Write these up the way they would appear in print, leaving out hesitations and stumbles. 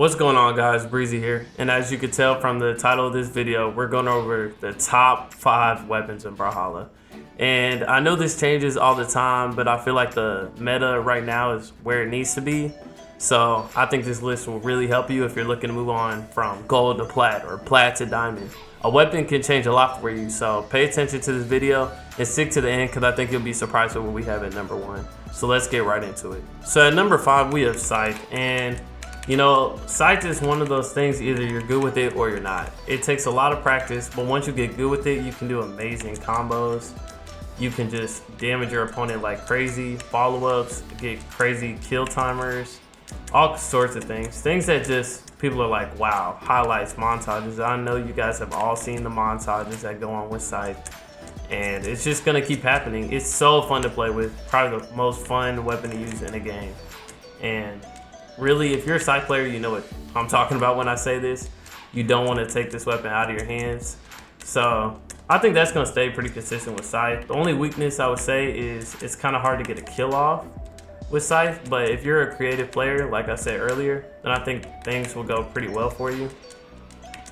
What's going on, guys? Breezy here, and as you can tell from the title of this video, we're going over the top 5 weapons in Brawlhalla. And I know this changes all the time, but I feel like the meta right now is where it needs to be. So I think this list will really help you if you're looking to move on from gold to plat or plat to diamond. A weapon can change a lot for you, so pay attention to this video and stick to the end because I think you'll be surprised with what we have at number 1. So let's get right into it. So at number 5 we have Scythe, and you know, Scythe is one of those things, either you're good with it or you're not. It takes a lot of practice, but once you get good with it, you can do amazing combos. You can just damage your opponent like crazy, follow-ups, get crazy kill timers, all sorts of things. Things that just people are like, wow, highlights, montages. I know you guys have all seen the montages that go on with Scythe, and it's just gonna keep happening. It's so fun to play with, probably the most fun weapon to use in a game. And really, if you're a Scythe player, you know what I'm talking about when I say this. You don't want to take this weapon out of your hands. So I think that's going to stay pretty consistent with Scythe. The only weakness I would say is it's kind of hard to get a kill off with Scythe. But if you're a creative player, like I said earlier, then I think things will go pretty well for you.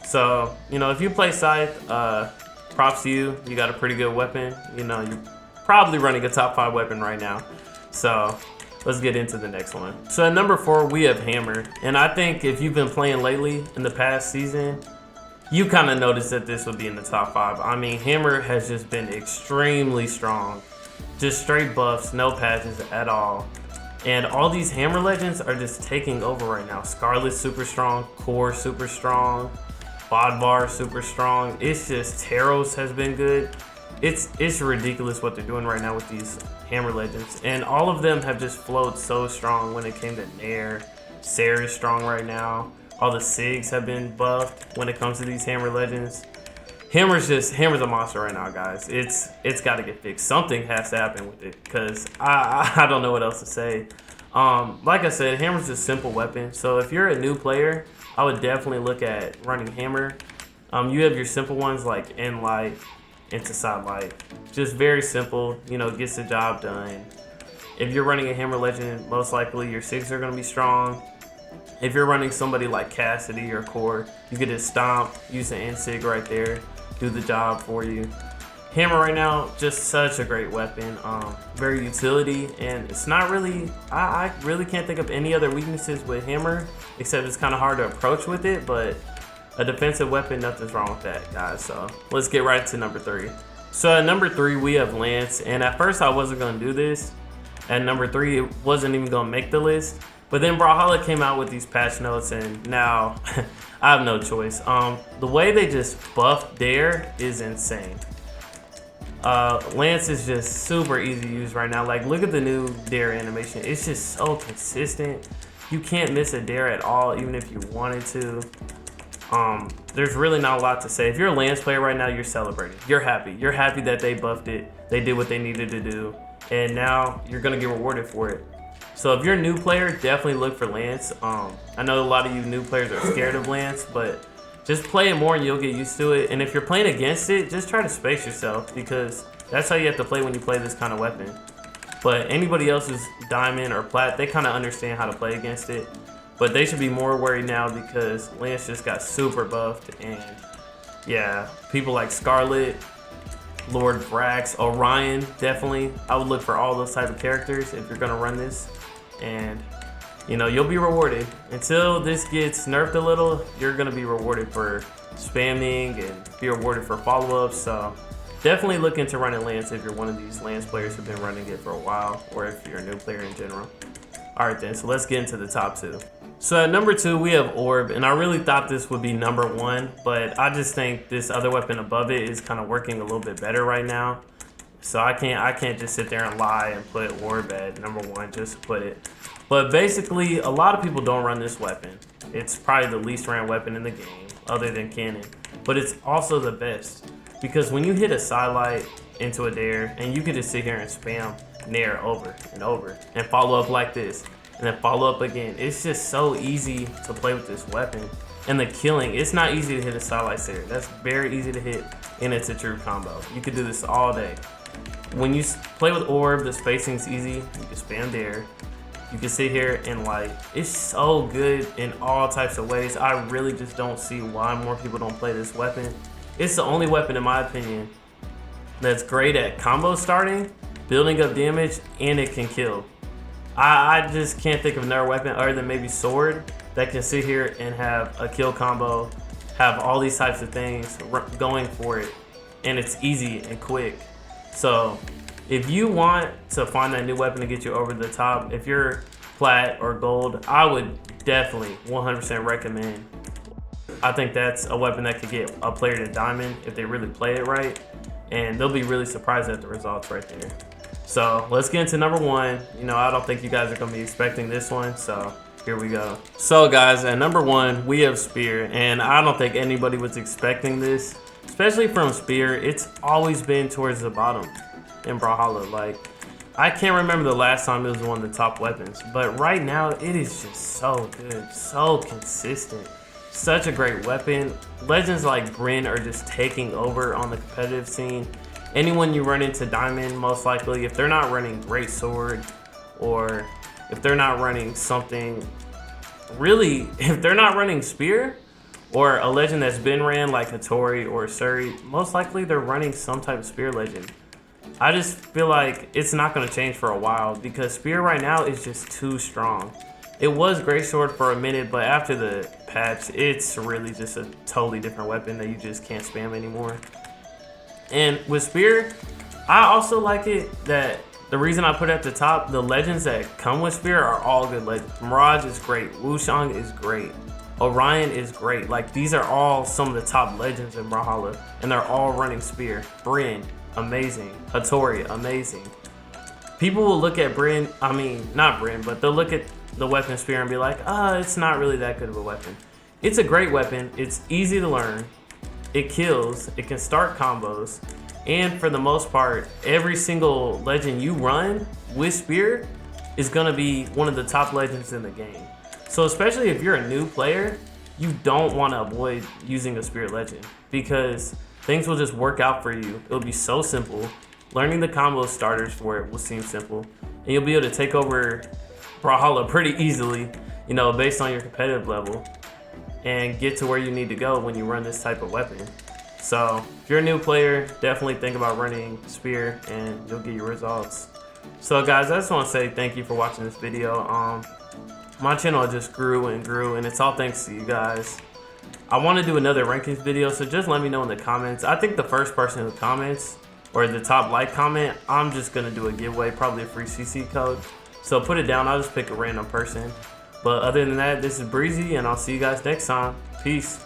So, you know, if you play Scythe, props to you. You got a pretty good weapon. You know, you're probably running a top 5 weapon right now. So let's get into the next one. So at number 4, we have Hammer. And I think if you've been playing lately in the past season, you kind of noticed that this would be in the top 5. I mean, Hammer has just been extremely strong. Just straight buffs, no patches at all. And all these Hammer legends are just taking over right now. Scarlet's super strong, Core super strong, Bodvar super strong. It's just Taros has been good. It's ridiculous what they're doing right now with these Hammer legends, and all of them have just flowed so strong when it came to Nair. Sarah's strong right now. All the Sigs have been buffed when it comes to these Hammer legends. Hammer's a monster right now, guys. It's got to get fixed. Something has to happen with it because I don't know what else to say. Like I said, Hammer's a simple weapon, so if you're a new player, I would definitely look at running Hammer. You have your simple ones like End Light, into side light, just very simple, you know, gets the job done. If you're running a Hammer legend, most likely your 6s are going to be strong. If you're running somebody like Cassidy or Core, you can just stomp, use the end sig right there, do the job for you. Hammer right now, just such a great weapon, very utility, and it's not really, I really can't think of any other weaknesses with Hammer, except it's kind of hard to approach with it, but a defensive weapon, nothing's wrong with that, guys. So let's get right to number 3. So at number 3, we have Lance. And at first I wasn't going to do this. At number 3, it wasn't even going to make the list. But then Brawlhalla came out with these patch notes, and now I have no choice. The way they just buffed Dare is insane. Lance is just super easy to use right now. Like, look at the new Dare animation. It's just so consistent. You can't miss a Dare at all, even if you wanted to. There's really not a lot to say. If you're a Lance player right now, you're celebrating. You're happy. You're happy that they buffed it. They did what they needed to do. And now you're going to get rewarded for it. So if you're a new player, definitely look for Lance. I know a lot of you new players are scared of Lance, but just play it more and you'll get used to it. And if you're playing against it, just try to space yourself because that's how you have to play when you play this kind of weapon. But anybody else's diamond or plat, they kind of understand how to play against it. But they should be more worried now because Lance just got super buffed, and yeah, people like Scarlet, Lord Vrax, Orion, definitely. I would look for all those type of characters if you're gonna run this, and you know, you'll be rewarded. Until this gets nerfed a little, you're gonna be rewarded for spamming and be rewarded for follow-ups, so definitely look into running Lance if you're one of these Lance players who've been running it for a while, or if you're a new player in general. Alright then, so let's get into the top 2. So at number 2, we have Orb, and I really thought this would be number 1, but I just think this other weapon above it is kind of working a little bit better right now. So I can't just sit there and lie and put Orb at number 1 just to put it. But basically, a lot of people don't run this weapon. It's probably the least ran weapon in the game, other than Cannon. But it's also the best, because when you hit a sidelight into a Dare, and you can just sit here and spam Nair over and over, and follow up like this, and then follow up again. It's just so easy to play with this weapon. And the killing, it's not easy to hit a sidelight Sarah. That's very easy to hit, and it's a true combo. You could do this all day. When you play with Orb, the spacing's easy. You can spam Dare. You can sit here and like, it's so good in all types of ways. I really just don't see why more people don't play this weapon. It's the only weapon, in my opinion, that's great at combo starting, building up damage, and it can kill. I just can't think of another weapon other than maybe sword that can sit here and have a kill combo, have all these types of things going for it, and it's easy and quick. So if you want to find that new weapon to get you over the top, if you're plat or gold, I would definitely 100% recommend. I think that's a weapon that could get a player to diamond if they really play it right, and they'll be really surprised at the results right there. So let's get into number one. You know, I don't think you guys are gonna be expecting this one, so here we go. So guys, at number one, we have Spear, and I don't think anybody was expecting this, especially from Spear. It's always been towards the bottom in Brawlhalla. Like, I can't remember the last time it was one of the top weapons, but right now it is just so good, so consistent. Such a great weapon. Legends like Bryn are just taking over on the competitive scene. Anyone you run into diamond, most likely, if they're not running great sword, or if they're not running something, really, if they're not running Spear, or a legend that's been ran like Hattori or Suri, most likely they're running some type of Spear legend. I just feel like it's not going to change for a while because Spear right now is just too strong. It was Great Sword for a minute, but after the patch, it's really just a totally different weapon that you just can't spam anymore. And with Spear, I also like it that the reason I put it at the top, the legends that come with Spear are all good legends. Mirage is great, Lucians is great, Orion is great. Like, these are all some of the top legends in Brawlhalla, and they're all running Spear. Bryn, amazing. Hattori, amazing. People will look at Bryn, I mean, not Bryn, but they'll look at the weapon Spear and be like, it's not really that good of a weapon. It's a great weapon, it's easy to learn, it kills, it can start combos, and for the most part, every single legend you run with Spear is gonna be one of the top legends in the game. So especially if you're a new player, you don't wanna avoid using a Spear legend because things will just work out for you. It'll be so simple. Learning the combo starters for it will seem simple, and you'll be able to take over Brawlhalla pretty easily, you know, based on your competitive level, and get to where you need to go when you run this type of weapon. So if you're a new player, definitely think about running Spear and you'll get your results. So guys, I just want to say thank you for watching this video. My channel just grew and grew, and it's all thanks to you guys. I want to do another rankings video, so just let me know in the comments. I think the first person who comments, or the top like comment, I'm just gonna do a giveaway, probably a free CC code. So put it down, I'll just pick a random person. But other than that, this is Breezy, and I'll see you guys next time. Peace.